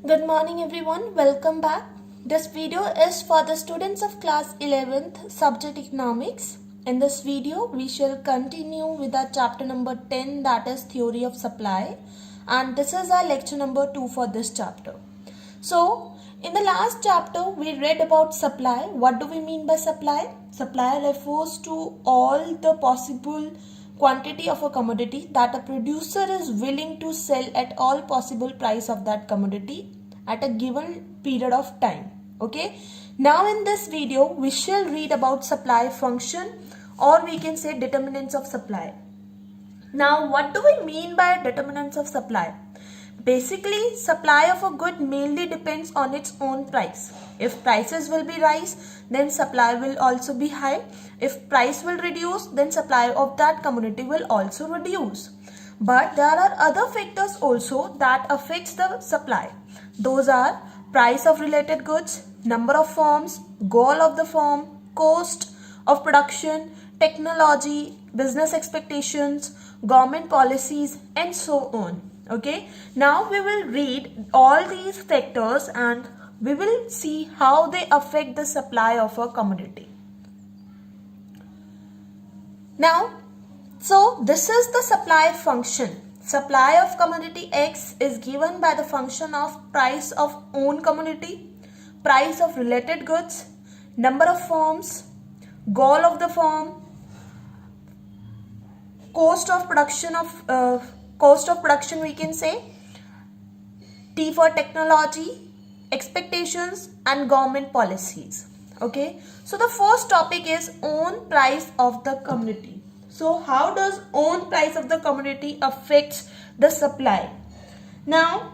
Good morning everyone, welcome back. This video is for the students of class 11th subject economics. In this video we shall continue with our chapter number 10, that is theory of supply, and this is our lecture number 2 for this chapter. So in the last chapter we read about supply. What do we mean by supply? Supply refers to all the possible quantity of a commodity that a producer is willing to sell at all possible price of that commodity at a given period of time. Okay, now in this video we shall read about supply function, or we can say determinants of supply. Now what do we mean by determinants of supply? Basically, supply of a good mainly depends on its own price. If prices will be rise, then supply will also be high. If price will reduce, then supply of that commodity will also reduce. But there are other factors also that affects the supply. Those are price of related goods, number of firms, goal of the firm, cost of production, technology, business expectations, government policies, and so on. Okay, now we will read all these factors and we will see how they affect the supply of a commodity. Now, so this is the supply function. Supply of commodity X is given by the function of price of own commodity, price of related goods, number of firms, goal of the firm, cost of production we can say, T for technology, expectations, and government policies. Okay, so the first topic is own price of the commodity. So how does own price of the commodity affects the supply? Now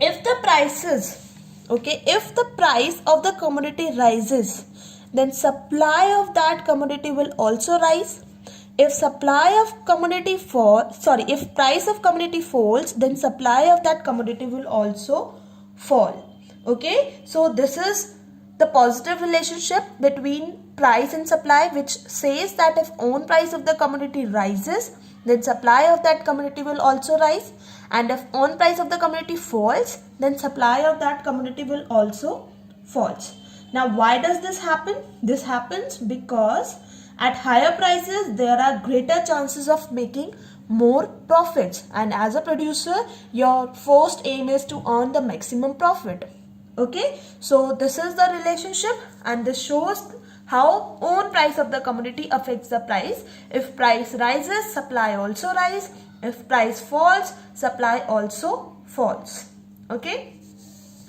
if the prices, if the price of the commodity rises, then supply of that commodity will also rise. If supply of commodity if price of commodity falls, then supply of that commodity will also fall. Okay, so this is the positive relationship between price and supply, which says that if own price of the commodity rises, then supply of that commodity will also rise, and if own price of the commodity falls, then supply of that commodity will also falls. Now why does this happen? This happens because at higher prices there are greater chances of making more profits, and as a producer your first aim is to earn the maximum profit. Okay, so this is the relationship, and this shows how own price of the commodity affects the price. If price rises, supply also rise. If price falls, supply also falls. Okay,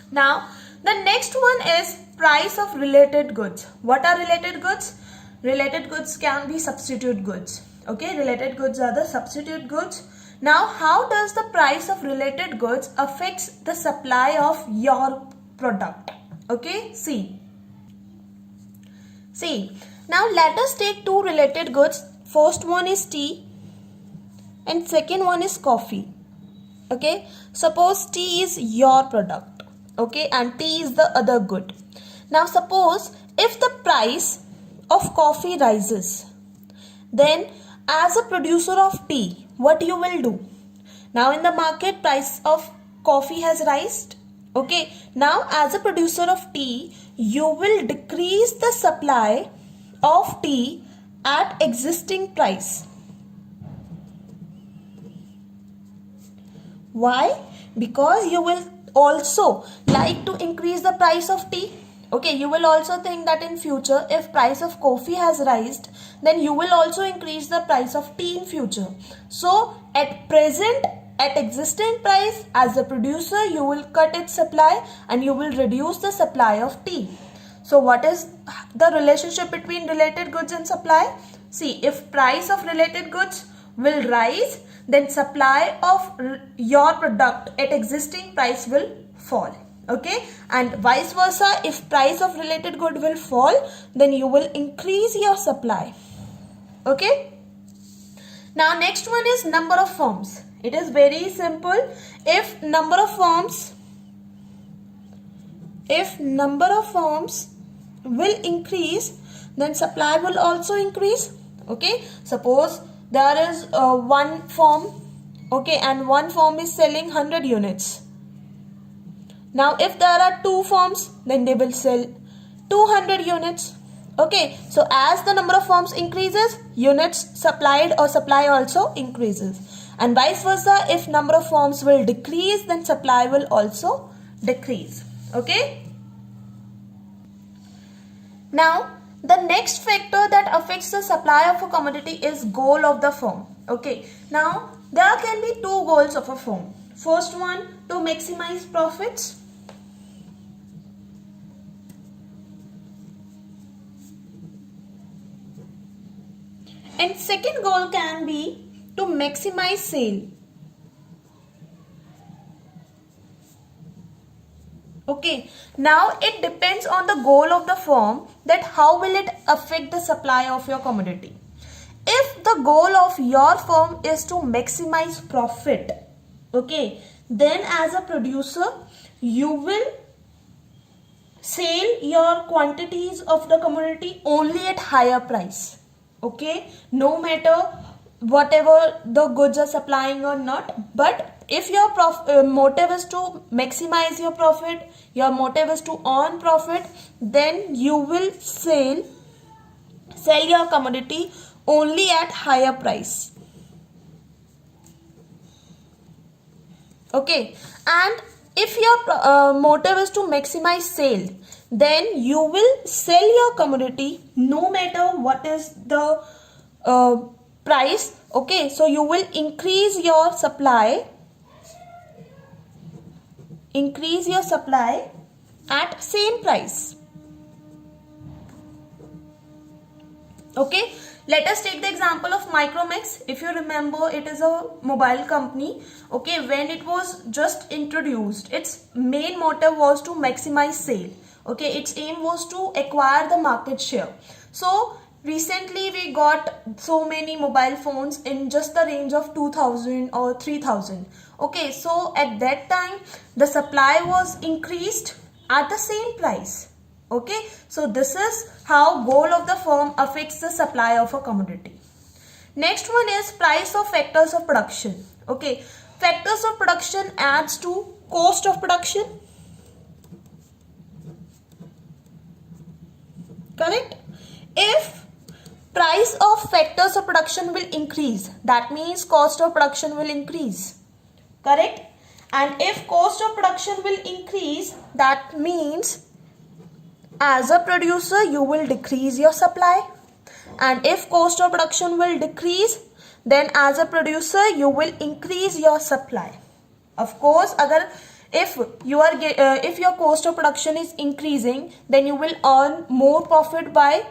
now the next one is price of related goods. What are related goods? Related goods can be substitute goods. Okay, related goods are the substitute goods. Now how does the price of related goods affects the supply of your product? Okay, see, now let us take two related goods. First one is tea and second one is coffee. Okay, suppose tea is your product, okay, and tea is the other good. Now suppose if the price of coffee rises, then as a producer of tea, what you will do? Now in the market price of coffee has risen. Okay, now as a producer of tea, you will decrease the supply of tea at existing price. Why? Because you will also like to increase the price of tea. Okay, you will also think that in future if price of coffee has risen, then you will also increase the price of tea in future. So at present, at existing price, as a producer you will cut its supply and you will reduce the supply of tea. So what is the relationship between related goods and supply? See, if price of related goods will rise, then supply of your product at existing price will fall. Okay, and vice versa, if price of related good will fall, then you will increase your supply. Okay, now next one is number of firms. It is very simple. If number of firms will increase, then supply will also increase. Okay, suppose there is one firm, okay, and one firm is selling 100 units. Now if there are two firms, then they will sell 200 units. Okay, so as the number of firms increases, units supplied or supply also increases. And vice versa, if number of firms will decrease, then supply will also decrease. Okay. Now, the next factor that affects the supply of a commodity is goal of the firm. Okay. Now, there can be two goals of a firm. First one, to maximize profits. And second goal can be to maximize sale. Okay, now it depends on the goal of the firm that how will it affect the supply of your commodity. If the goal of your firm is to maximize profit, okay, then as a producer, you will sell your quantities of the commodity only at higher price. Okay, no matter whatever the goods are supplying or not, but if your motive is to maximize your profit, your motive is to earn profit, then you will sell your commodity only at higher price. Okay, and if your motive is to maximize sale, then you will sell your commodity no matter what is the price. Okay, so you will increase your supply at same price. Okay, let us take the example of Micromax. If you remember, it is a mobile company. Okay, when it was just introduced, its main motive was to maximize sale. Okay, its aim was to acquire the market share. So recently we got so many mobile phones in just the range of 2000 or 3000. Okay, so at that time the supply was increased at the same price. Okay, so this is how goal of the firm affects the supply of a commodity. Next one is price of factors of production. Okay, factors of production adds to cost of production. Correct? If price of factors of production will increase, that means cost of production will increase. Correct? And if cost of production will increase, that means as a producer you will decrease your supply. And if cost of production will decrease, then as a producer you will increase your supply. Of course, if your cost of production is increasing, then you will earn more profit by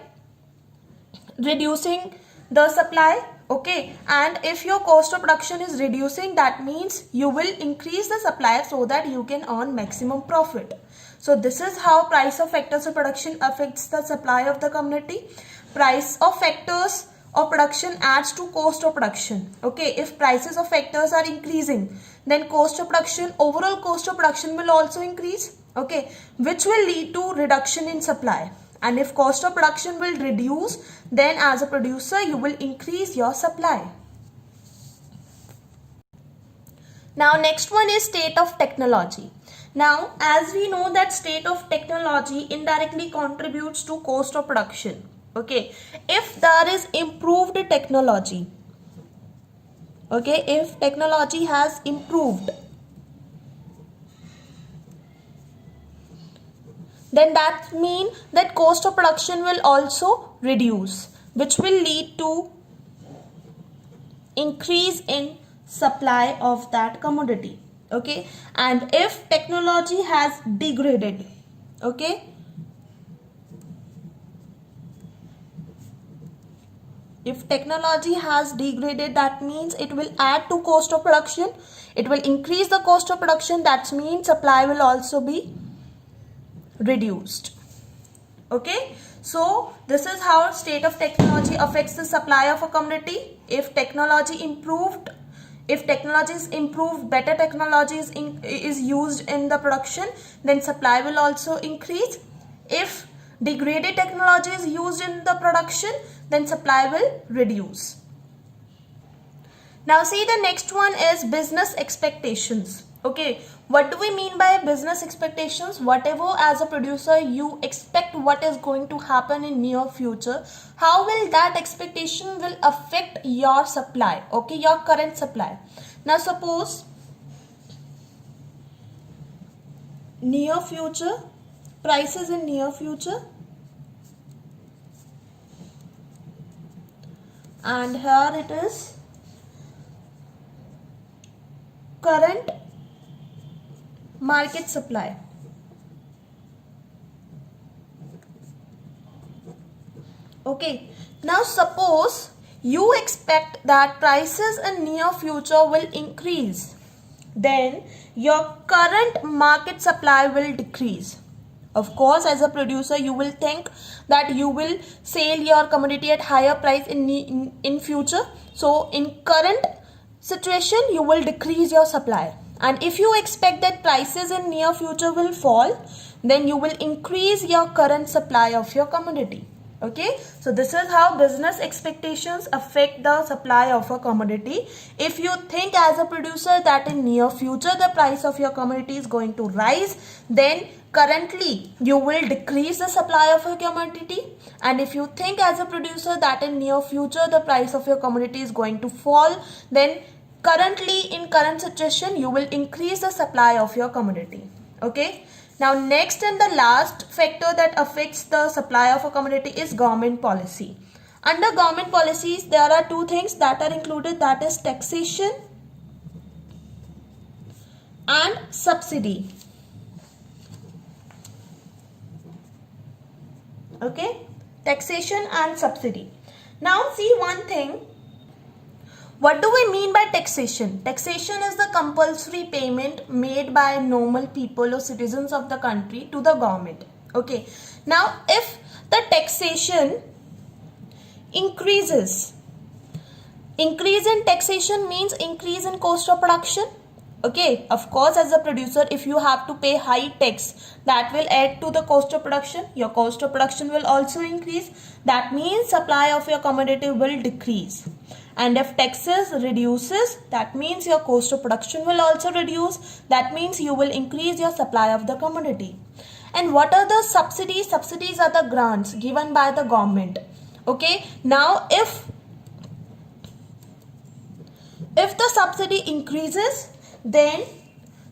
reducing the supply. Okay, and if your cost of production is reducing, that means you will increase the supply so that you can earn maximum profit. So this is how price of factors of production affects the supply of the commodity. Price of factors of production adds to cost of production. Okay, if prices of factors are increasing, then cost of production, overall cost of production will also increase. Okay, which will lead to reduction in supply. And if cost of production will reduce, then as a producer you will increase your supply. Now next one is state of technology. Now as we know that state of technology indirectly contributes to cost of production. Okay, if there is improved technology, okay, if technology has improved, then that means that cost of production will also reduce, which will lead to increase in supply of that commodity. Okay, and if technology has degraded, okay, if technology has degraded, that means it will add to cost of production. It will increase the cost of production. That means supply will also be reduced. Okay, so this is how state of technology affects the supply of a commodity. If technology improved, better technology is used in the production, then supply will also increase. If degraded technology is used in the production, then supply will reduce. Now see, the next one is business expectations. Okay, What do we mean by business expectations? Whatever as a producer you expect what is going to happen in near future, how will that expectation will affect your supply, okay, your current supply. Now suppose near future, prices in near future, and here it is current market supply. Okay, now suppose you expect that prices in near future will increase, then your current market supply will decrease. Of course, as a producer, you will think that you will sell your commodity at higher price in future. So in current situation, you will decrease your supply. And if you expect that prices in near future will fall, then you will increase your current supply of your commodity. Okay, so this is how business expectations affect the supply of a commodity. If you think as a producer that in near future the price of your commodity is going to rise, then currently you will decrease the supply of your commodity. And if you think as a producer that in near future the price of your commodity is going to fall, then currently in current situation you will increase the supply of your commodity. Okay. Now next and the last factor that affects the supply of a commodity is government policy. Under government policies there are two things that are included, that is taxation and subsidy. Okay, taxation and subsidy. Now see one thing. What do we mean by taxation? Taxation is the compulsory payment made by normal people or citizens of the country to the government. Okay. Now, if the taxation increases, increase in taxation means increase in cost of production. Okay. Of course, as a producer, if you have to pay high tax, that will add to the cost of production. Your cost of production will also increase. That means supply of your commodity will decrease. And if taxes reduces, that means your cost of production will also reduce. That means you will increase your supply of the commodity. And what are the subsidies? Subsidies are the grants given by the government. Okay. Now if the subsidy increases, then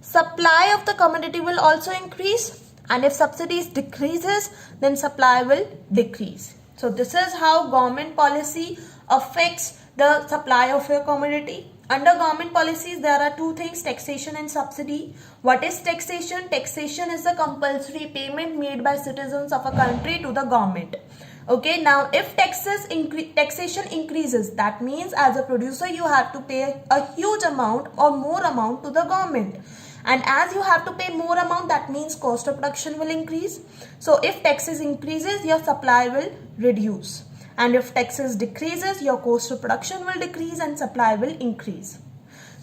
supply of the commodity will also increase. And if subsidies decreases, then supply will decrease. So this is how government policy affects the supply of your commodity. Under government policies, there are two things, taxation and subsidy. What is taxation? Taxation is the compulsory payment made by citizens of a country to the government. Okay, now if taxation increases, that means as a producer you have to pay a huge amount or more amount to the government. And as you have to pay more amount, that means cost of production will increase. So if taxes increases, your supply will reduce. And if taxes decreases, your cost of production will decrease and supply will increase.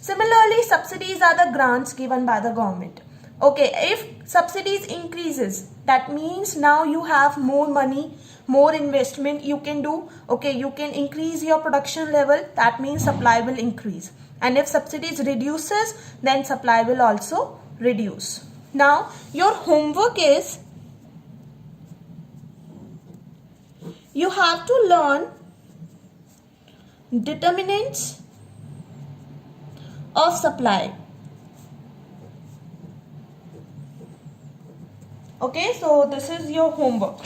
Similarly, subsidies are the grants given by the government. Okay, if subsidies increases, that means now you have more money, more investment you can do. Okay, you can increase your production level. That means supply will increase. And if subsidies reduces, then supply will also reduce. Now, your homework is you have to learn determinants of supply. Okay, so this is your homework.